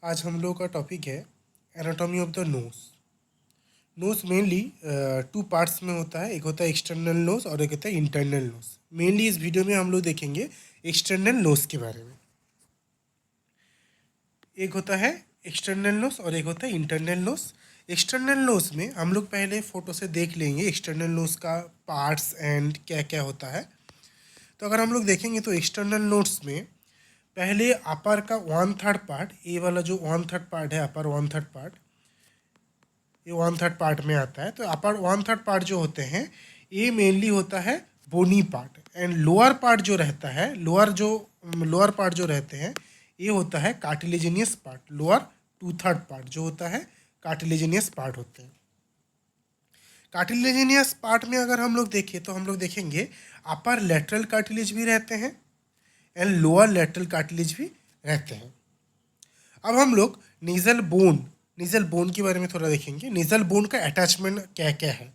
आज हम लोग का टॉपिक है anatomy of the nose. Nose mainly two parts में होता है, एक होता है एक्सटर्नल नोज और एक होता है इंटरनल नोज। मेनली इस वीडियो में हम लोग देखेंगे एक्सटर्नल नोज के बारे में। एक होता है एक्सटर्नल नोज और एक होता है इंटरनल नोज। एक्सटर्नल नोज में हम लोग पहले फ़ोटो से देख लेंगे एक्सटर्नल नोज का पार्ट्स एंड क्या क्या होता है। तो अगर हम लोग देखेंगे तो एक्सटर्नल नोज में पहले अपर का 1/3 पार्ट, ये वाला जो 1/3 पार्ट है, अपर 1/3 पार्ट, ये 1/3 पार्ट में आता है। तो अपर 1/3 पार्ट जो होते हैं ये मेनली होता है बोनी पार्ट, एंड लोअर पार्ट जो रहता है, लोअर पार्ट जो रहते हैं ये होता है कार्टिलेजिनियस पार्ट। लोअर 2/3 पार्ट जो होता है कार्टिलेजिनियस पार्ट होते हैं। कार्टिलेजिनियस पार्ट में अगर हम लोग देखें तो हम लोग देखेंगे अपर लेटरल कार्टिलेज भी रहते हैं एंड लोअर लेटरल कार्टिलेज भी रहते हैं। अब हम लोग नेजल बोन के बारे में थोड़ा देखेंगे। नेजल बोन का अटैचमेंट क्या क्या है।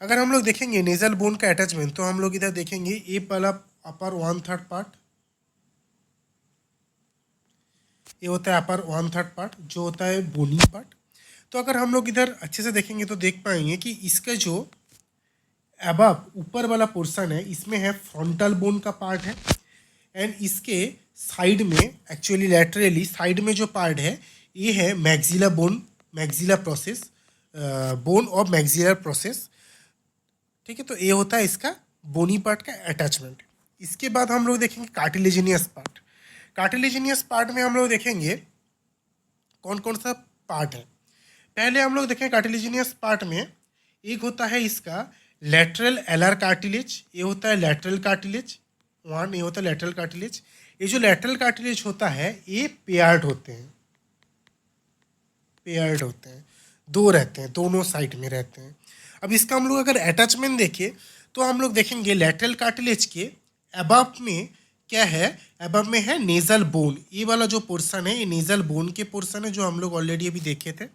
अगर हम लोग देखेंगे नेजल बोन का अटैचमेंट तो हम लोग इधर देखेंगे ये वाला अपर 1/3 पार्ट, ये होता है अपर 1/3 पार्ट जो होता है बोनी पार्ट। तो अगर हम लोग इधर अच्छे से देखेंगे तो देख पाएंगे कि इसका जो अबव ऊपर वाला पोर्शन है इसमें है फ्रंटल बोन का पार्ट है, एंड इसके साइड में एक्चुअली लैटरली साइड में जो पार्ट है ये है maxilla bone, maxilla process, bone of maxillary process. ठीक है, तो ये होता है इसका बोनी पार्ट का अटैचमेंट। इसके बाद हम लोग देखेंगे कार्टिलेजिनियस पार्ट। कार्टिलेजिनियस पार्ट में हम लोग देखेंगे कौन कौन सा पार्ट है। पहले हम लोग देखें कार्टिलेजिनियस पार्ट में एक होता है इसका लेटरल एलर कार्टिलेज, ये होता है लेटरल कार्टिलेज वन, ये होता है लेटरल कार्टिलेज। ये जो लेटरल कार्टिलेज होता है ये पेयर्ड होते हैं, पेयर्ड होते हैं, दो रहते हैं, दोनों साइड में रहते हैं। अब इसका हम लोग अगर अटैचमेंट देखें तो हम लोग देखेंगे लेटरल कार्टिलेज के अबव में क्या है, अबव में है नेजल बोन। ये वाला जो पोर्शन है ये नेजल बोन के पोर्शन है जो हम लोग ऑलरेडी अभी देखे थे,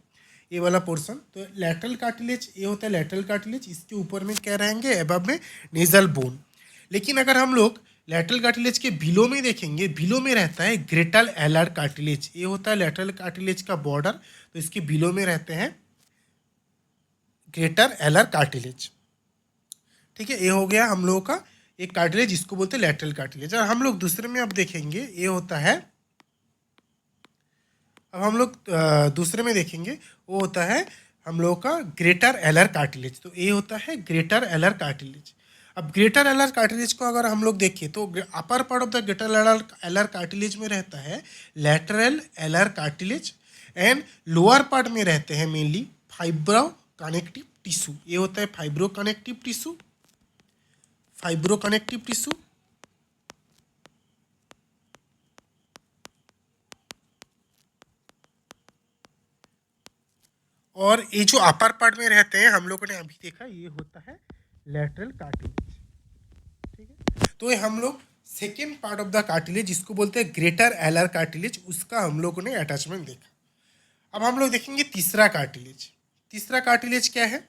ये वाला पोर्शन। तो लेटरल कार्टिलेज ये होता है लेटरल कार्टिलेज, इसके ऊपर में क्या रहेंगे, अबव में नेजल बोन। लेकिन अगर हम लोग लेटरल कार्टिलेज के बिलो में देखेंगे, बिलो में रहता है ग्रेटर एलर कार्टिलेज, ये होता है लेटरल कार्टिलेज का बॉर्डर। तो इसके बिलो में रहते हैं ग्रेटर एलर कार्टिलेज। ठीक है, ये हो गया हम लोगों का एक कार्टिलेज जिसको बोलते हैं लेटरल कार्टिलेज। और हम लोग दूसरे में अब देखेंगे ये होता है, अब हम लोग दूसरे में देखेंगे वो होता है हम लोगों का ग्रेटर एलर कार्टिलेज। तो ये होता है ग्रेटर एलर कार्टिलेज। अब ग्रेटर एलर कार्टिलेज को अगर हम लोग देखें तो upper part of the greater alar cartilage में रहता है lateral alar cartilage, and lower part में रहते हैं मेनली फाइब्रो कनेक्टिव टिश्यू। ये होता है fibro connective tissue, fibro connective tissue. और ये जो अपर पार्ट में रहते हैं हम लोगों ने अभी देखा ये होता है लेटरल कार्टिलेज। ठीक है, तो ये हम लोग second part of the cartilage जिसको बोलते हैं ग्रेटर एलर कार्टिलेज उसका हम लोगों ने अटैचमेंट देखा। अब हम लोग देखेंगे तीसरा कार्टिलेज। तीसरा कार्टिलेज क्या है,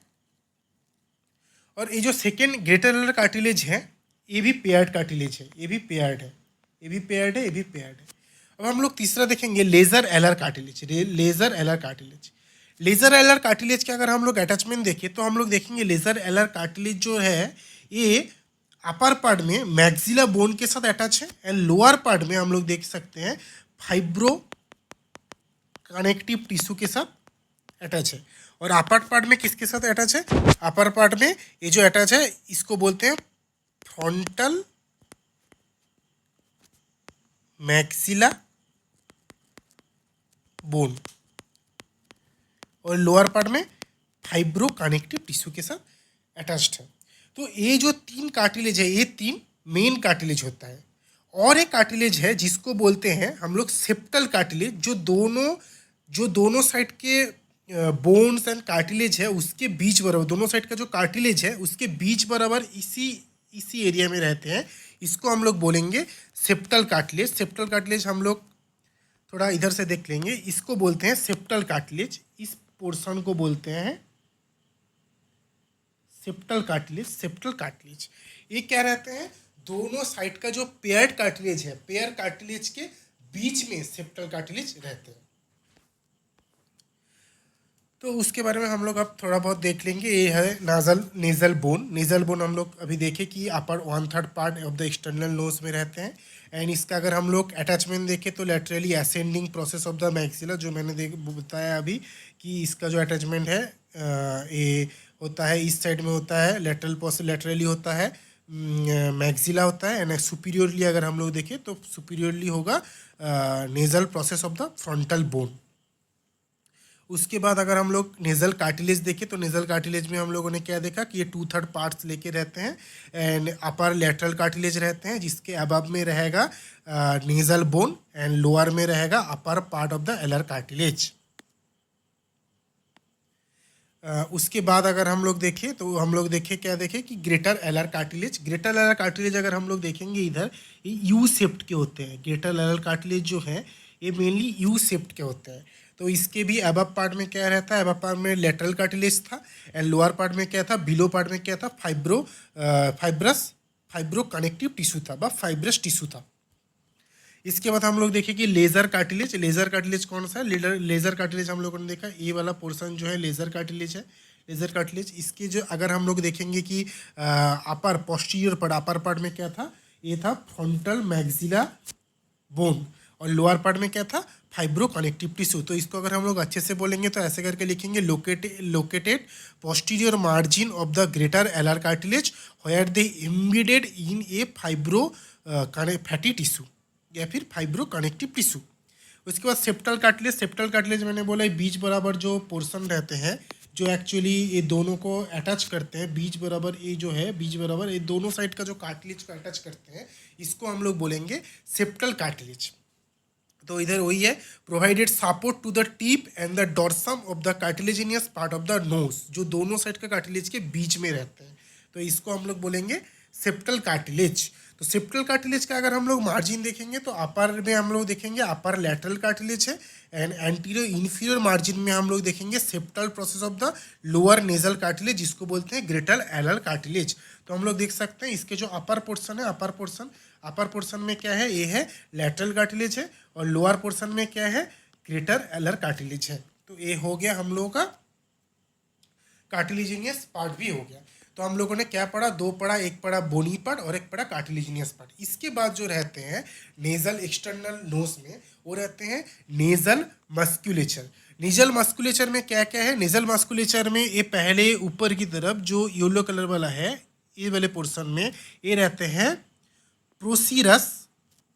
और ये जो सेकेंड ग्रेटर एलर कार्टिलेज है ये भी पेयर्ड कार्टिलेज है, ये भी पेयर्ड है, ये भी पेयर्ड है, ये भी पेयर्ड है। अब हम लोग तीसरा देखेंगे lesser alar cartilage. Lesser alar cartilage, lesser alar cartilage के अगर हम लोग अटैचमेंट देखें तो हम लोग देखेंगे लेजर एलर कार्टिलेज जो है ये अपर पार्ट में मैक्सिला बोन के साथ अटैच है, एंड लोअर पार्ट में हम लोग देख सकते हैं फाइब्रो कनेक्टिव टिश्यू के साथ अटैच है। और अपर पार्ट में किसके साथ अटैच है, अपर पार्ट में ये जो अटैच है इसको बोलते हैं फ्रंटल मैक्सिला बोन, और लोअर पार्ट में फाइब्रो कनेक्टिव टिश्यू के साथ अटैच्ड है। तो ये जो तीन कार्टिलेज है ये तीन मेन कार्टिलेज होता है। और एक कार्टिलेज है जिसको बोलते हैं हम लोग सेप्टल कार्टिलेज, जो दोनों साइड के बोन्स एंड कार्टिलेज है उसके बीच बराबर, दोनों साइड का जो कार्टिलेज है उसके बीच बराबर इसी एरिया में रहते हैं। इसको हम लोग बोलेंगे सेप्टल कार्टिलेज। सेप्टल कार्टिलेज हम लोग थोड़ा इधर से देख लेंगे, इसको बोलते हैं सेप्टल कार्टिलेज। इस पोर्शन को बोलते हैं सेप्टल कार्टिलेज। सेप्टल कार्टिलेज ये क्या रहते हैं, दोनों साइड का जो पेयर्ड कार्टिलेज है, पेयर कार्टिलेज के बीच में सेप्टल कार्टिलेज रहते हैं। तो उसके बारे में हम लोग अब थोड़ा बहुत देख लेंगे। ये है नेजल बोन। नेजल बोन हम लोग अभी देखें कि upper 1/3 part of the external nose में रहते हैं। एंड इसका अगर हम लोग अटैचमेंट देखें तो laterally ascending process of the maxilla, जो मैंने बताया अभी कि इसका जो अटैचमेंट है ये होता है इस साइड में होता है, लेटरली होता है, मैक्सिला होता है। एंड सुपीरियरली अगर हम लोग देखें तो सुपीरियरली होगा nasal process of the frontal bone. उसके बाद अगर हम लोग नेजल कार्टिलेज देखें तो नेजल कार्टिलेज में हम लोगों ने क्या देखा कि ये 2/3 पार्ट्स लेके रहते हैं। एंड अपर लेटरल कार्टिलेज रहते हैं, जिसके अबव में रहेगा नेजल बोन एंड लोअर में रहेगा upper part of the alar cartilage. उसके बाद अगर हम लोग देखें तो हम लोग देखें क्या देखें कि greater alar cartilage. Greater alar cartilage अगर हम लोग देखेंगे इधर, ये यू शेप्ड के होते हैं। ग्रेटर एलर कार्टिलेज जो है ये मेनली यू शेप्ड के होते हैं। तो इसके भी अबव पार्ट में क्या रहता है, अबव पार्ट में लेटरल कार्टिलेज था एंड लोअर पार्ट में क्या था, बिलो पार्ट में क्या था, फाइब्रो कनेक्टिव टिश्यू था, फाइब्रस टिश्यू था। इसके बाद हम लोग देखें कि लेजर कार्टिलेज। लेजर कार्टिलेज कौन सा है, लेजर कार्टिलेज हम लोगों ने देखा ये वाला पोर्शन जो है लेजर कार्टिलेज है। लेजर कार्टिलेज इसके जो अगर हम लोग देखेंगे कि अपर पोस्टीरियर पार्ट, अपर पार्ट में क्या था, ये था फ्रंटल मैक्सिला बोन और लोअर पार्ट में क्या था, फाइब्रो कनेक्टिव टिश्यू। तो इसको अगर हम लोग अच्छे से बोलेंगे तो ऐसे करके लिखेंगे, located posterior margin of the greater alar cartilage where they embedded in a fibro fatty tissue या फिर फाइब्रो कनेक्टिव टिश्यू। उसके बाद सेप्टल कार्टिलेज। सेप्टल कार्टिलेज मैंने बोला बीच बराबर जो पोर्शन रहते हैं जो एक्चुअली ये दोनों को अटैच करते हैं, बीच बराबर ये जो है बीच बराबर ये दोनों साइड का जो कार्टिलेज को अटैच करते हैं, इसको हम लोग बोलेंगे सेप्टल कार्टिलेज। तो इधर वही है, provided support to the tip and the dorsum of the cartilaginous part of the nose, जो दोनों साइड का कार्टिलेज के बीच में रहते हैं। तो इसको हम लोग बोलेंगे सेप्टल कार्टिलेज। तो सेप्टल कार्टिलेज का अगर हम लोग मार्जिन देखेंगे तो अपर में हम लोग देखेंगे अपर लैटरल कार्टिलेज है एंड एंटीरियर इन्फीरियर मार्जिन में हम लोग देखेंगे septal process of the lower nasal cartilage, जिसको बोलते हैं ग्रेटर एलर कार्टिलेज। तो हम लोग देख सकते हैं इसके जो अपर पोर्शन है, अपर पोर्शन में क्या है, ये है लैटरल कार्टिलेज है और लोअर पोर्शन में क्या है, ग्रेटर एलर कार्टिलेज है। तो ये हो गया हम लोगों का कार्टिलेजिनियस पार्ट भी हो गया। तो हम लोगों ने क्या पढ़ा, दो पढ़ा, एक पढ़ा बोनी पार्ट और एक पढ़ा कार्टिलेजिनियस पार्ट। इसके बाद जो रहते हैं नेजल एक्सटर्नल नोज में, वो रहते हैं नेजल मस्कुलेचर। नेजल मस्कुलेचर में क्या क्या है, नेजल मस्कुलेचर में ये पहले ऊपर की तरफ जो येलो कलर वाला है, ये वाले पोर्शन में ये रहते हैं प्रोसीरस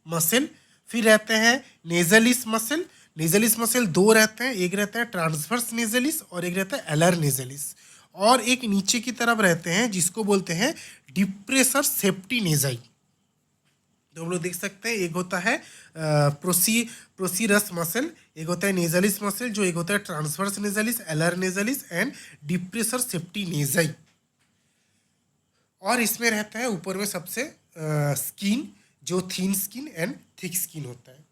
मसल, फिर रहते हैं नेजलिस मसल। नेजलिस मसल दो रहते हैं, एक रहता है ट्रांसवर्स नेजलिस और एक रहता है एलर नेजलिस, और एक नीचे की तरफ रहते हैं जिसको बोलते हैं डिप्रेसर सेप्टी नेजाई। तो हम लोग देख सकते हैं एक होता है प्रोसीरस मसल, एक होता है नेजलिस मसल, जो एक होता है ट्रांसवर्स नेजलिस, एलर नेजलिस एंड डिप्रेसर सेप्टी नेजाई। और इसमें रहता है ऊपर में सबसे स्किन, जो थीन स्किन एंड थिक स्किन होता है।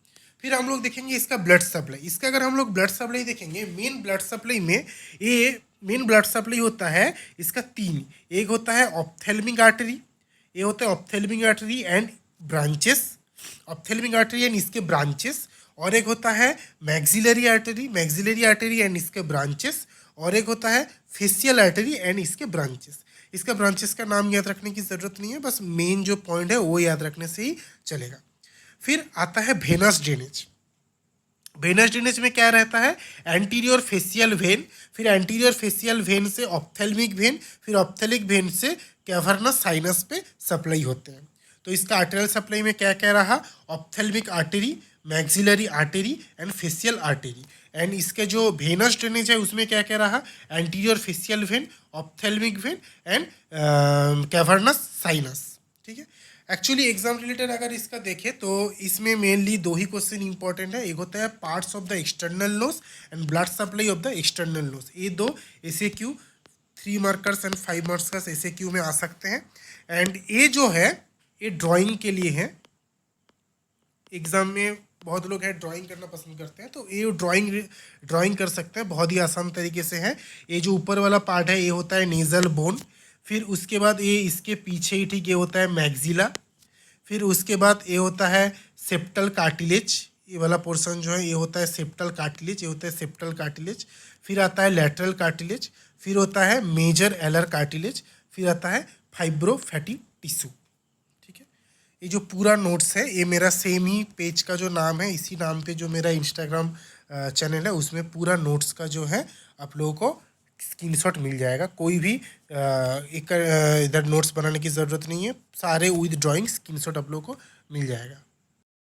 फिर हम लोग देखेंगे इसका ब्लड सप्लाई। इसका अगर हम लोग ब्लड सप्लाई देखेंगे, मेन ब्लड सप्लाई में ये मेन ब्लड सप्लाई होता है इसका तीन, एक होता है ऑप्थेल्मिक आर्टरी, ये होता है ophthalmic artery and branches, ophthalmic artery and इसके ब्रांचेस, और एक होता है मैक्सिलरी आर्टरी एंड इसके ब्रांचेस, और एक होता है फेशियल आर्टरी एंड इसके ब्रांचेस। इसका ब्रांचेस का नाम याद रखने की ज़रूरत नहीं है, बस मेन जो पॉइंट है वो याद रखने से ही चलेगा। फिर आता है वेनस ड्रेनेज। वेनस ड्रेनेज में क्या रहता है, एंटीरियर फेशियल वेन, फिर एंटीरियर फेशियल वेन से ऑप्थेल्मिक वेन, फिर ऑप्थेलिक वेन से कैवर्नस साइनस पे सप्लाई होते हैं। तो इसका आर्टेरियल सप्लाई में क्या क्या रहा, ophthalmic artery, maxillary artery and facial artery. And इसके जो वेनस ड्रेनेज है उसमें क्या क्या रहा, anterior facial vein, ophthalmic when and cavernous sinus. ठीक है, एक्चुअली एग्जाम रिलेटेड अगर इसका देखें तो इसमें मेनली दो ही क्वेश्चन इंपॉर्टेंट है, एक होता है parts of the external nose and blood supply of the external nose. ये दो SAQ 3 markers and 5 markers SAQ में आ सकते हैं। एंड ये जो है ये ड्राइंग के लिए है, एग्जाम में बहुत लोग है ड्राइंग करना पसंद करते हैं, तो ये ड्राइंग कर सकते हैं, बहुत ही आसान तरीके से है। ये जो ऊपर वाला पार्ट है ये होता है नेजल बोन, फिर उसके बाद ये इसके पीछे ही ठीक ये होता है मैक्सिला, फिर उसके बाद ये होता है सेप्टल कार्टिलेज, ये वाला पोर्शन जो है ये होता है सेप्टल कार्टिलेज, ये होता है सेप्टल कार्टिलेज। फिर आता है लैटरल कार्टिलेज, फिर होता है मेजर एलर कार्टिलेज, फिर आता है फाइब्रो फैटी टिश्यू। ठीक है, ये जो पूरा नोट्स है ये मेरा सेम ही पेज का जो नाम है, इसी नाम पे जो मेरा इंस्टाग्राम चैनल है उसमें पूरा नोट्स का जो है आप लोगों को स्क्रीनशॉट मिल जाएगा। कोई भी इधर नोट्स बनाने की ज़रूरत नहीं है, सारे विद ड्राइंग स्क्रीनशॉट आप लोगों को मिल जाएगा।